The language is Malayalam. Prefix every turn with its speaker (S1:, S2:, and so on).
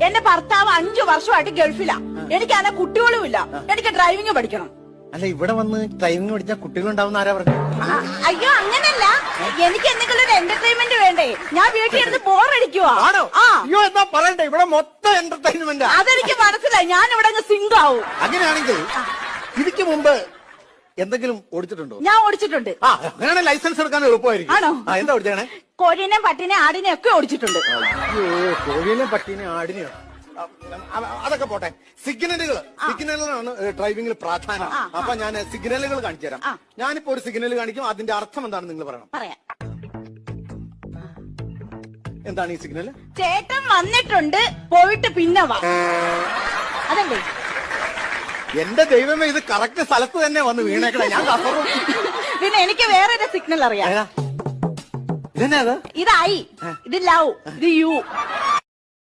S1: എന്റെ ഭർത്താവ് 5 വർഷമായിട്ട് ഗൾഫിലാ. എനിക്കാണെ കുട്ടികളുമില്ല. എനിക്ക് ഡ്രൈവിംഗ് പഠിക്കണം.
S2: അല്ല, ഇവിടെ വന്ന് ഡ്രൈവിംഗ് പഠിച്ചാൽ കുട്ടികളുണ്ടാവുന്ന ആരാ പറഞ്ഞു?
S1: അയ്യോ, അങ്ങനല്ല. എനിക്ക് എന്തെങ്കിലും ഒരു എന്റർടൈൻമെന്റ് വേണ്ടേ? ഞാൻ വീട്ടിൽ ഇരുന്ന് ബോറടിക്കുവാ.
S2: അയ്യോ, എന്താ പറയണ്ടേ, ഇവിടെ മൊത്തം എന്റർടൈൻമെന്റ്.
S1: അതെനിക്ക് മനസ്സിലായി. ഞാൻ ഇവിടെ സിങ്ക് ആവും.
S2: അങ്ങനെയാണെങ്കിൽ ഇതിക്ക് മുമ്പ് എന്തെങ്കിലും ഓടിച്ചിട്ടുണ്ടോ?
S1: ഞാൻ ഓടിച്ചിട്ടുണ്ട്.
S2: അങ്ങനെയാണ് ലൈസൻസ് എടുക്കാൻ എളുപ്പമായിരിക്കും.
S1: ആണോ?
S2: എന്താ ഓടിച്ചാണേ?
S1: കോഴീനെ, പട്ടിനെ, ആടിനെ ഒക്കെ ഓടിച്ചിട്ടുണ്ട്.
S2: അയ്യോ, കോഴീനെ, പട്ടീനെ, ആടിനെയോ? അതൊക്കെ പോട്ടെ. സിഗ്നലുകളാണ് ഡ്രൈവിംഗിൽ പ്രാധാന്യം. അപ്പൊ ഞാൻ സിഗ്നലുകൾ കാണിച്ചു തരാം. ഞാനിപ്പോ ഒരു സിഗ്നൽ കാണിക്കും, അതിന്റെ അർത്ഥം എന്താണെന്ന് നിങ്ങൾ പറയണം.
S1: പറയാം.
S2: എന്താണ് ഈ സിഗ്നൽ?
S1: ചേട്ടൻ വന്നിട്ടുണ്ട്, പോയിട്ട് പിന്നെ വാ. അതല്ലേ?
S2: എന്റെ ദൈവമേ, ഇത് കറക്റ്റ് സ്ഥലത്ത് തന്നെ വന്ന് വീണേക്കണേ. ഞാൻ
S1: പിന്നെ എനിക്ക് വേറൊരു സിഗ്നൽ അറിയാം.
S2: ഇതെന്നാ?
S1: ഇത് ഐ, ഇത് ലവ്, ഇത് യു.